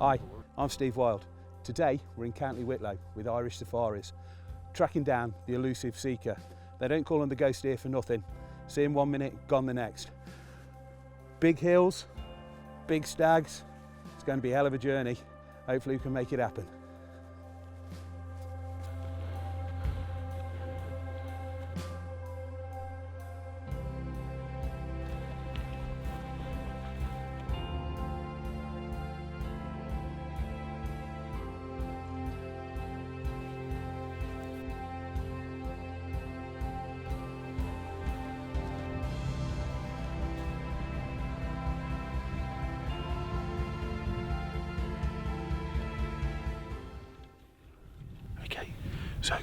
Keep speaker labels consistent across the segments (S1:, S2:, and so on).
S1: Hi, I'm Steve Wild. Today we're in County Wicklow with Irish safaris, tracking down the elusive Sika. They don't call them the ghost deer for nothing. See them 1 minute, gone the next. Big hills, big stags. It's going to be a hell of a journey. Hopefully we can make it happen. So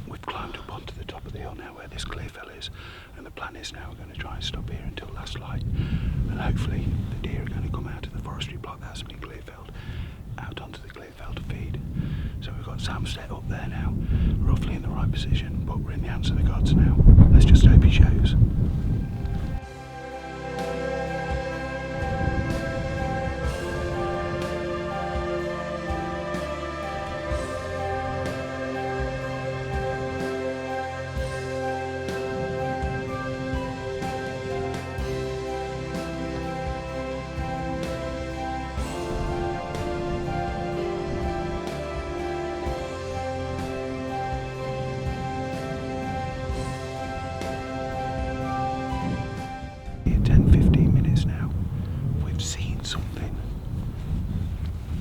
S1: we've climbed up onto the top of the hill now where this clear fell is, and the plan is now we're going to try and stop here until last light, and hopefully the deer are going to come out of the forestry block that has been clear felled out onto the clear fell to feed. So we've got Sam set up there now, roughly in the right position, but we're in the hands of the gods now. Let's just hope he shows.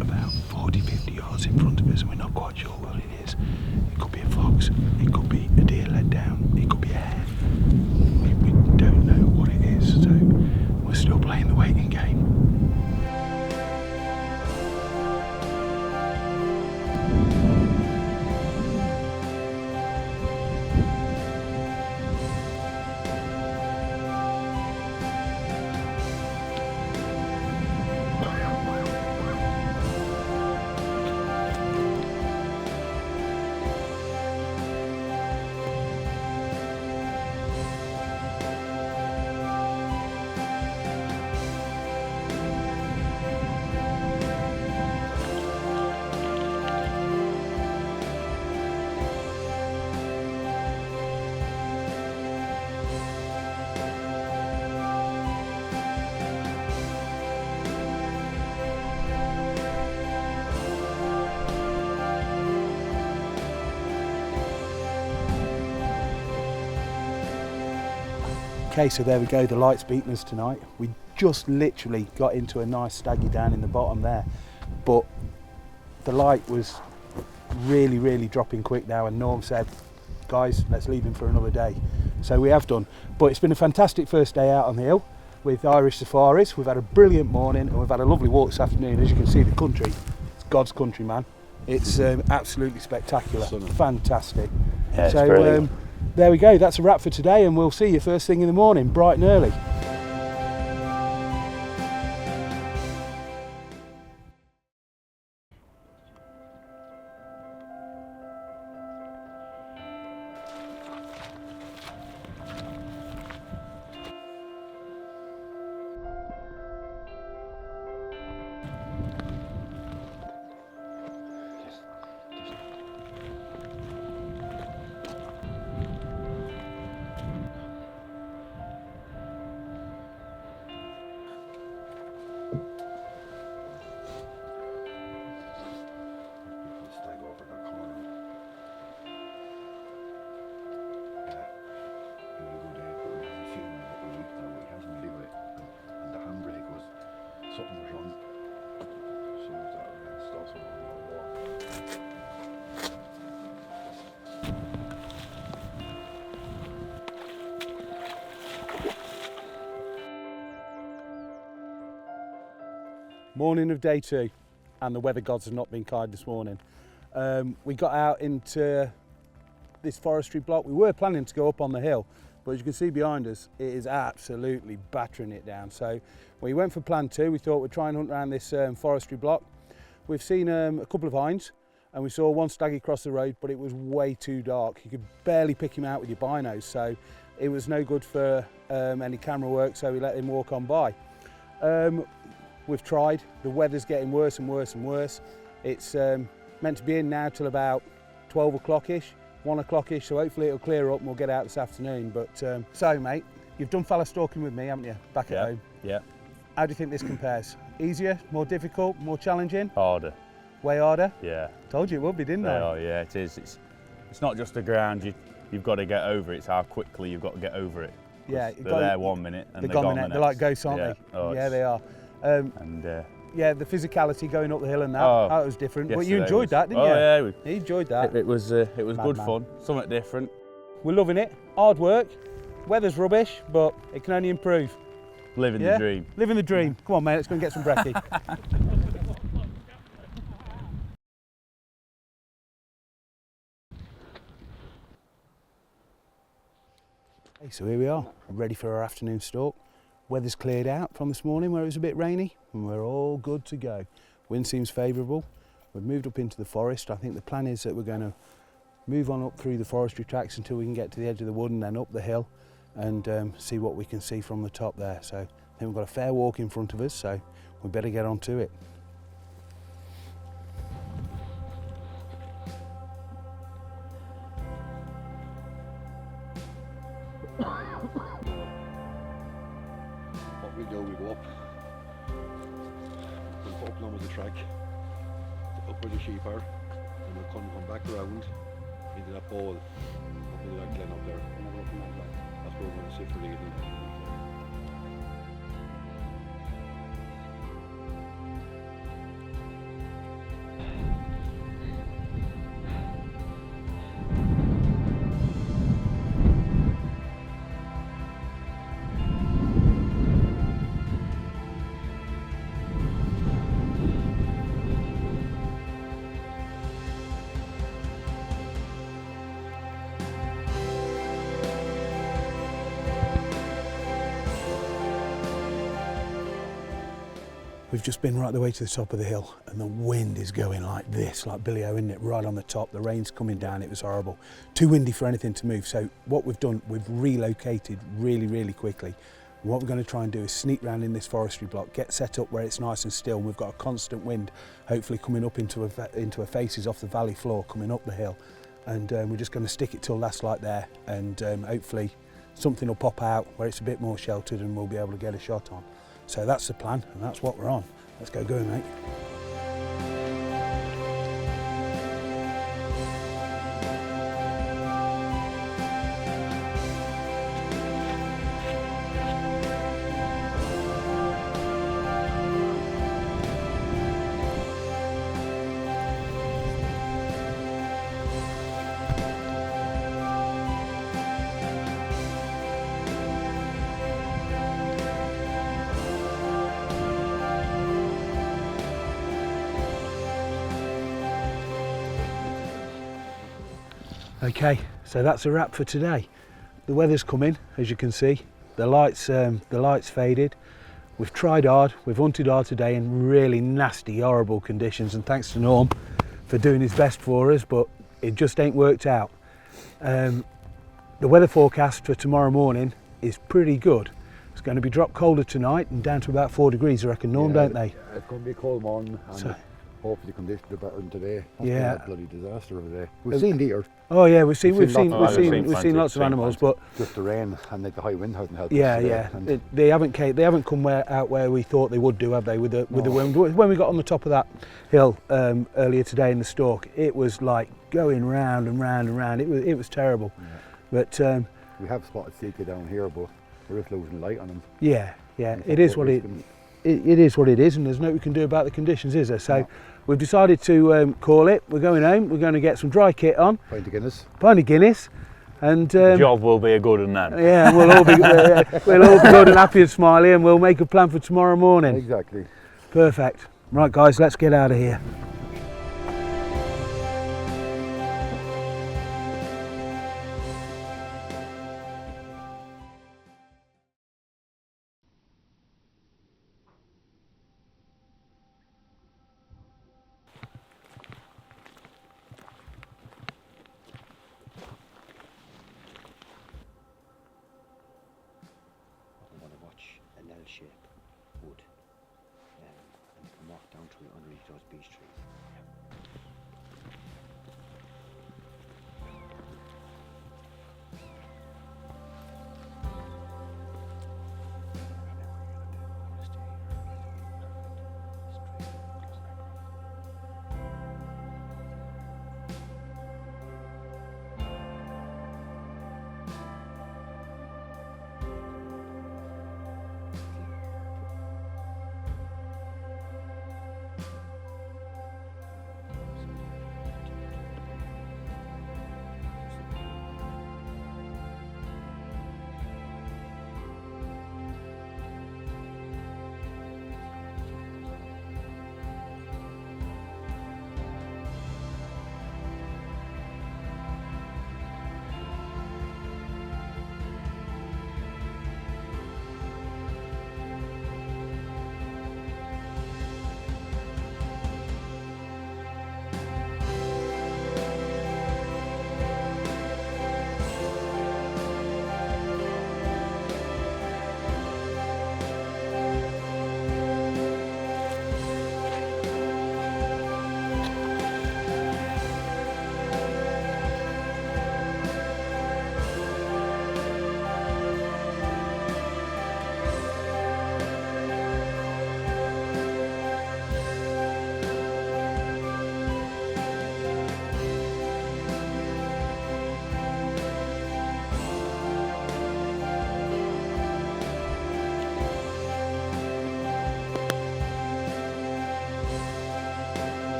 S1: About 40-50 yards in front of us, and we're not quite sure what it is. It could be a fox, it could be a deer led down, it could be a hare. We don't know what it is, so we're still playing the waiting game. Okay, so there we go, the light's beaten us tonight. We just literally got into a nice staggy down in the bottom there, but the light was really dropping quick now, and Norm said, guys, let's leave him for another day. So we have done, but it's been a fantastic first day out on the hill with Irish safaris. We've had a brilliant morning and we've had a lovely walk this afternoon. As you can see, the country, it's God's country, man. It's absolutely spectacular, fantastic.
S2: Yeah,
S1: so,
S2: it's brilliant.
S1: There we go, that's a wrap for today, and we'll see you first thing in the morning, bright and early.
S3: Something was wrong. Someone's out against us or what.
S1: Morning of day 2, and the weather gods have not been kind this morning. We got out into this forestry block. We were planning to go up on the hill, but as you can see behind us, it is absolutely battering it down. So we went for plan 2. We thought we'd try and hunt around this forestry block. We've seen a couple of hinds, and we saw one stag across the road, but it was way too dark. You could barely pick him out with your binos, so it was no good for any camera work, so we let him walk on by. we've tried. The weather's getting worse and worse and worse. It's meant to be in now till about 12 o'clock-ish, 1 o'clock-ish, so hopefully it'll clear up and we'll get out this afternoon. But so mate, you've done fella stalking with me, haven't you, back at home?
S2: Yeah.
S1: How do you think this compares? Easier, more difficult, more challenging?
S2: Harder.
S1: Way harder?
S2: Yeah.
S1: Told you it would be, didn't I?
S2: Oh yeah, it is. It's not just the ground, you've got to get over it, it's how quickly you've got to get over it.
S1: Yeah,
S2: they're there 1 minute and they're gone the next.
S1: They're like ghosts, aren't
S2: yeah.
S1: they?
S2: Oh,
S1: yeah, they are. Yeah, the physicality going up the hill and that, that was different. But you enjoyed that, didn't you?
S2: Oh yeah,
S1: you enjoyed that.
S2: It was good fun, something different.
S1: We're loving it. Hard work. Weather's rubbish, but it can only improve.
S2: Living the dream.
S1: Living the dream. Come on, mate, let's go and get some brekkie. Okay, so here we are, ready for our afternoon stalk. Weather's cleared out from this morning where it was a bit rainy and we're all good to go. Wind seems favourable. We've moved up into the forest. I think the plan is that we're going to move on up through the forestry tracks until we can get to the edge of the wood and then up the hill and see what we can see from the top there. So I think we've got a fair walk in front of us, so we better get on to it.
S3: What we do, we go up. We'll go up along with the track, up where the sheep are, and we'll come back around into that bowl, up into that glen up there. That's where we're going to sit for the evening.
S1: We've just been right the way to the top of the hill and the wind is going like this, like Billy O, isn't it? Right on the top, the rain's coming down, it was horrible. Too windy for anything to move, so what we've done, we've relocated really, really quickly. And what we're going to try and do is sneak round in this forestry block, get set up where it's nice and still. We've got a constant wind, hopefully coming up into our faces off the valley floor, coming up the hill. And we're just going to stick it till last light there and hopefully something will pop out where it's a bit more sheltered and we'll be able to get a shot on. So that's the plan and that's what we're on. Let's go, mate. Okay, so that's a wrap for today. The weather's coming, as you can see. The light's faded. We've tried hard, we've hunted hard today in really nasty, horrible conditions, and thanks to Norm for doing his best for us, but it just ain't worked out. The weather forecast for tomorrow morning is pretty good. It's going to be drop colder tonight and down to about 4 degrees, I reckon, Norm, don't they?
S3: It's going to be a cold morning. And hopefully the conditions are better than today. Yeah. That bloody disaster over there. We've seen deer.
S1: Oh yeah, we've seen lots of animals, but
S3: just the rain and like the high wind hasn't helped.
S1: Yeah. They haven't come out where we thought they would do, have they? With the wind. When we got on the top of that hill earlier today in the stalk, it was like going round and round and round. It was terrible. Yeah. But
S3: we have spotted Sika down here, but we're just losing light on them.
S1: Yeah. It is what it is what it is, and there's no we can do about the conditions, is there? So we've decided to call it. We're going home. We're going to get some dry kit on. Pint of Guinness. And
S2: the job will be a good one then.
S1: Yeah, we'll all be good and happy and smiley, and we'll make a plan for tomorrow morning.
S3: Exactly.
S1: Perfect. Right, guys, let's get out of here.
S4: An L-shape wood.
S3: tree underneath those beech trees.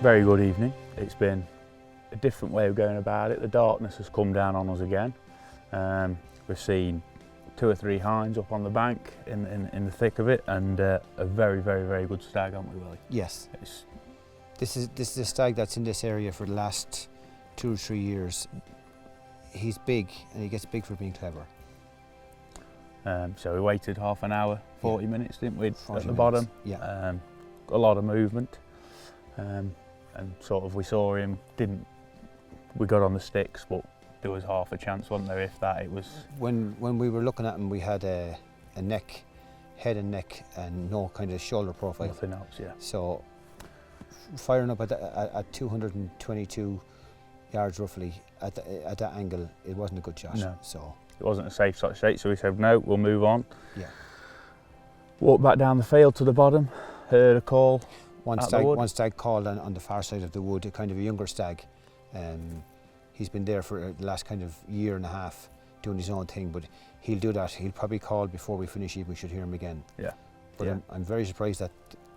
S2: Very good evening. It's been a different way of going about it. The darkness has come down on us again. We've seen 2 or 3 hinds up on the bank in the thick of it, and a very, very, very good stag, haven't we, Willie?
S4: Yes. This is a stag that's in this area for the last 2 or 3 years. He's big, and he gets big for being clever.
S2: So we waited half an hour, 40 minutes, didn't we, at the bottom?
S4: Yeah.
S2: A lot of movement. And sort of we saw him, we got on the sticks, but there was half a chance, wasn't there, if that. It was...
S4: When we were looking at him, we had a neck, head and neck, and no kind of shoulder profile.
S2: Nothing else, yeah.
S4: So firing up at 222 yards roughly, at that angle, it wasn't a good shot.
S2: No.
S4: So
S2: it wasn't a safe shot straight, so we said, no, we'll move on.
S4: Yeah.
S2: Walked back down the field to the bottom, heard a call.
S4: One stag called on the far side of the wood, a kind of a younger stag. He's been there for the last kind of year and a half doing his own thing, but he'll do that. He'll probably call before we finish if we should hear him again.
S2: Yeah.
S4: But
S2: yeah.
S4: I'm very surprised that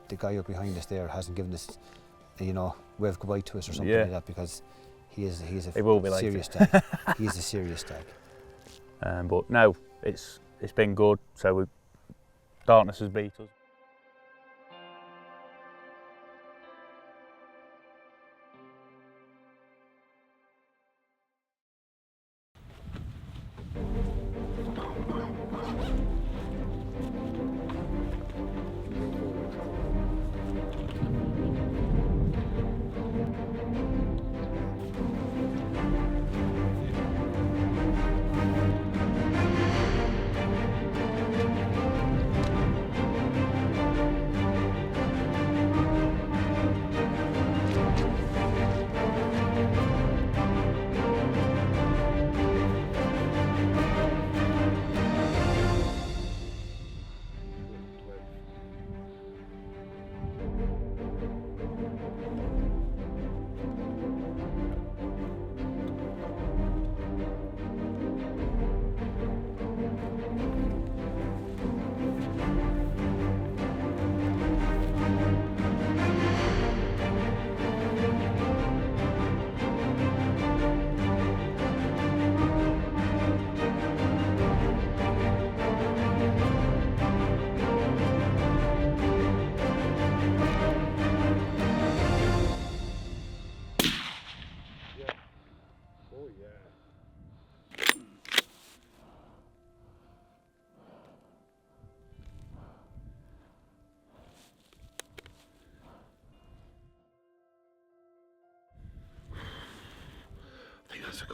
S4: the guy up behind us there hasn't given us, wave goodbye to us or something like that, because he is a serious stag. He's a serious stag.
S2: But no, it's been good. So darkness has beat us.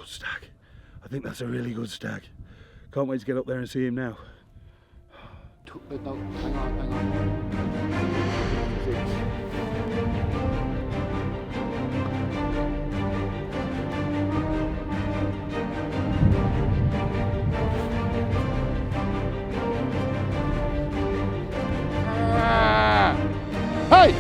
S1: stag. I think that's a really good stag. Can't wait to get up there and see him now.
S3: Wait, no, hang on. Hey!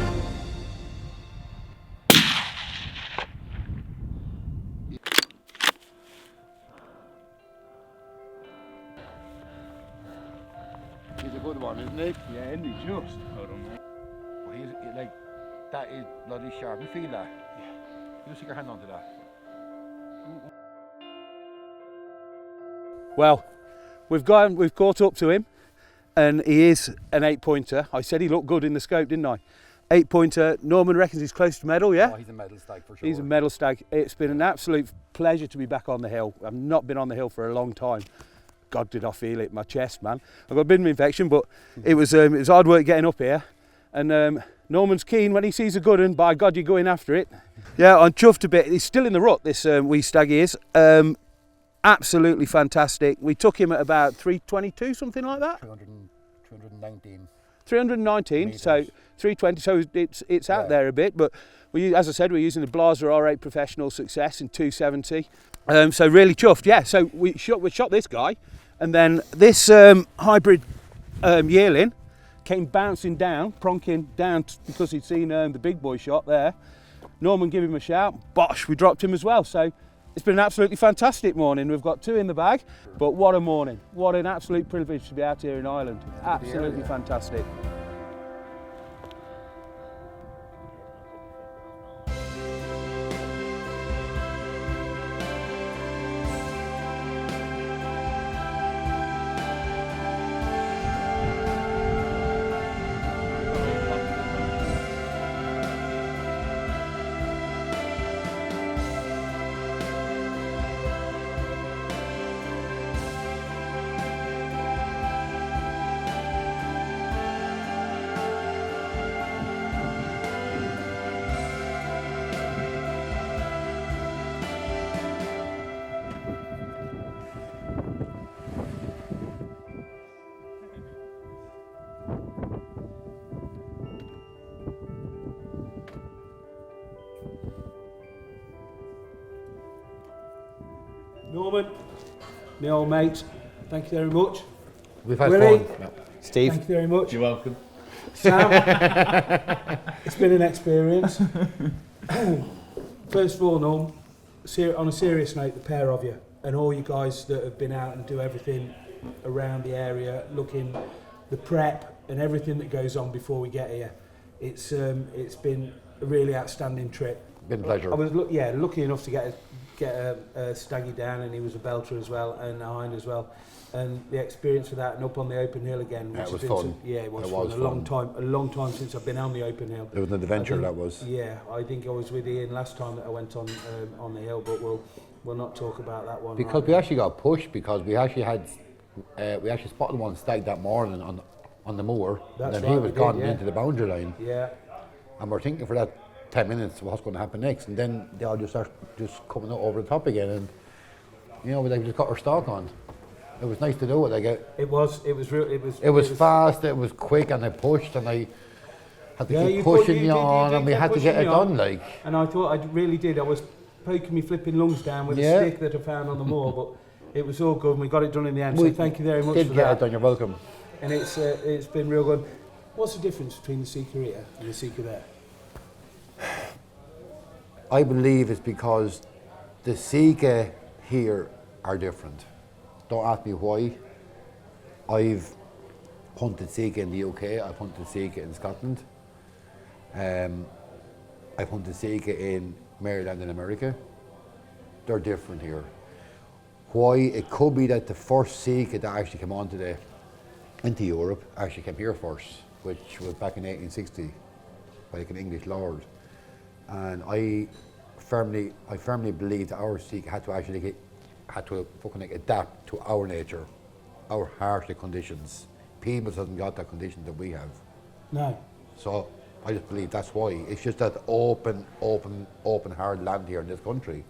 S3: He's a good one, isn't he?
S1: Yeah, isn't he just?
S3: Well, he's like, that is bloody sharp. You feel that? Yeah. You stick your hand onto that.
S1: Well, we've caught up to him, and he is an 8-pointer. I said he looked good in the scope, didn't I? 8-pointer. Norman reckons he's close to medal, yeah?
S3: Oh, he's a medal stag for sure.
S1: He's a medal stag. It's been an absolute pleasure to be back on the hill. I've not been on the hill for a long time. God, did I feel it in my chest, man. I've got a bit of infection, but it was hard work getting up here. And Norman's keen when he sees a good one. By God, you're going after it. Yeah, I'm chuffed a bit. He's still in the rut, this wee stag he is. Absolutely fantastic. We took him at about 322, something like that.
S3: 319.
S1: 319,
S3: meters.
S1: so 320, so it's out there a bit, but as I said, we're using the Blaser R8 Professional Success in 270. So really chuffed, yeah. So we shot this guy, and then this hybrid yearling came bouncing down, pronking down because he'd seen the big boy shot there. Norman gave him a shout, bosh, we dropped him as well. So it's been an absolutely fantastic morning. We've got 2 in the bag, but what a morning. What an absolute privilege to be out here in Ireland. Absolutely fantastic. Norman, my old mate, thank you very much.
S3: We've had
S1: Willie,
S3: fun. No.
S4: Steve?
S1: thank you very much.
S2: You're welcome.
S1: Sam, it's been an experience. First of all, Norm, on a serious note, the pair of you and all you guys that have been out and do everything around the area, looking, the prep and everything that goes on before we get here. It's been a really outstanding trip.
S3: Been a pleasure.
S1: I was lucky enough to get a staggy down, and he was a belter as well, and a hind as well. And the experience of that, and up on the open hill again,
S3: Yeah,
S1: which
S3: it was
S1: has been
S3: fun.
S1: it was
S3: It
S1: fun.
S3: was
S1: A long time since I've been on the open hill.
S3: It was an adventure,
S1: I think-
S3: that was.
S1: Yeah, I think I was with Ian last time that I went on the hill, but we'll not talk about that one.
S3: Because
S1: right
S3: we
S1: now.
S3: actually got pushed, because we actually had, we actually spotted one stag that morning on the moor.
S1: That's
S3: and then
S1: right,
S3: he
S1: we
S3: was
S1: did,
S3: gone
S1: yeah.
S3: into the boundary line.
S1: Yeah,
S3: And we're thinking for that 10 minutes what's going to happen next. And then they all just start just coming out over the top again. And, you know, we just got our stalk on. It was nice to do it. Like
S1: it was
S3: fast, it was quick, and I pushed, and I had to
S1: Yeah,
S3: keep
S1: you
S3: pushing
S1: did,
S3: on, and we
S1: kept
S3: had to get
S1: pushing
S3: it
S1: me on.
S3: done. Like,
S1: And I thought I really did. I was poking me flipping lungs down with
S3: Yeah.
S1: a stick that I found on the moor, but it was all good, and we got it done in the end. So
S3: we
S1: thank you very much
S3: did
S1: for
S3: get
S1: that.
S3: it done. You're welcome.
S1: And it's been real good. What's the difference between the Sika here and the Sika there?
S3: I believe it's because the Sika here are different. Don't ask me why. I've hunted Sika in the UK, I've hunted Sika in Scotland. I've hunted Sika in Maryland in America. They're different here. Why? It could be that the first Sika that actually came into Europe actually came here first, which was back in 1860 by like an English lord. And I firmly believe that our Sika had to fucking like adapt to our nature, our harsh conditions. People hasn't got that condition that we have.
S1: No.
S3: So I just believe that's why. It's just that open hard land here in this country.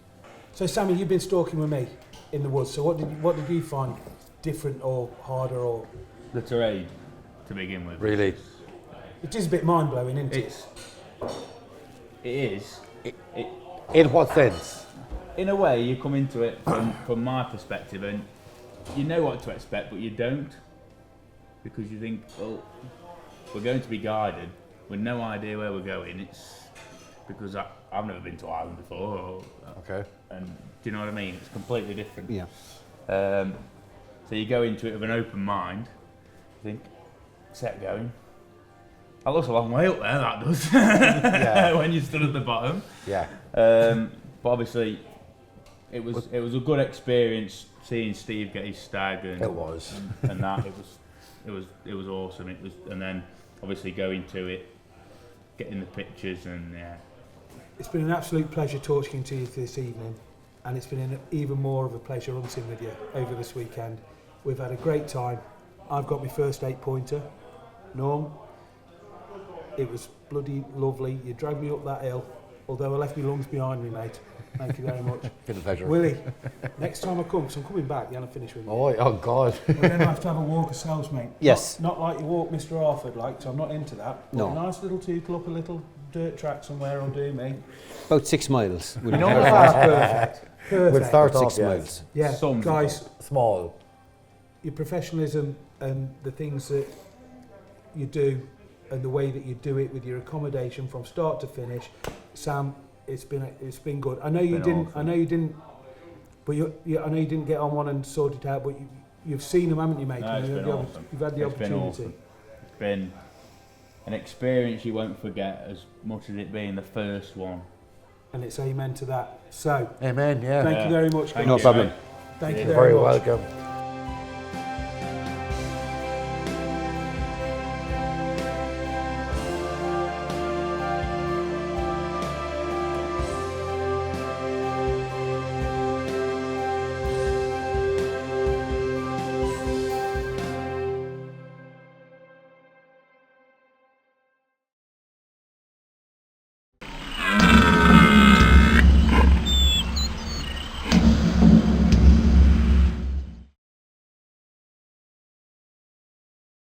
S1: So Sammy, you've been stalking with me in the woods. So what did you find different or harder or?
S2: The terrain, to begin with.
S3: Really?
S1: It is a bit mind blowing, isn't it?
S2: It is.
S3: In what sense?
S2: In a way, you come into it from my perspective, and you know what to expect, but you don't, because you think, well, we're going to be guided with no idea where we're going. It's because I've never been to Ireland before.
S3: Okay.
S2: And do you know what I mean? It's completely different.
S4: Yeah.
S2: So you go into it with an open mind. You think, set going. That looks a long way up there, that does.
S3: Yeah.
S2: When you stood at the bottom.
S3: Yeah.
S2: But obviously, it was a good experience seeing Steve get his stag and
S3: It was.
S2: and that it was awesome. It was, and then obviously going to it, getting the pictures, and yeah.
S1: It's been an absolute pleasure talking to you this evening, and it's been even more of a pleasure hunting with you over this weekend. We've had a great time. I've got my first 8-pointer. Norm, it was bloody lovely. You dragged me up that hill, although I left my lungs behind me, mate. Thank you very much.
S3: Been a pleasure.
S1: Willie, next time I come, because I'm coming back, you're going to finish with me.
S3: Oh God.
S1: We're going to have a walk ourselves, mate.
S4: Yes.
S1: Not like you walk Mr. Arford, like, so I'm not into that. But
S4: No.
S1: a nice little tootle up a little dirt track somewhere will do me.
S4: About 6 miles.
S1: You know what? Perfect. Perfect.
S3: We'll start off,
S4: 6
S3: yes.
S4: miles.
S1: Yeah,
S2: Some
S1: guys,
S3: Small.
S1: your professionalism and the things that you do and the way that you do it with your accommodation from start to finish, Sam, it's been good. I know you
S2: Been
S1: didn't.
S2: awesome.
S1: I know you didn't. But I know you didn't get on one and sort it out. But you've seen them, haven't you, mate?
S2: No, it's
S1: You've
S2: been
S1: had the
S2: awesome.
S1: You've had the
S2: It's been
S1: opportunity.
S2: awesome. It's been an experience you won't forget, as much as it being the first one.
S1: And it's amen to that. So,
S3: Amen. Yeah.
S1: thank you very much.
S2: Thank
S4: No
S1: guys.
S2: you,
S4: problem.
S2: mate.
S1: Thank you
S3: You're
S1: very
S3: very
S1: much.
S3: welcome.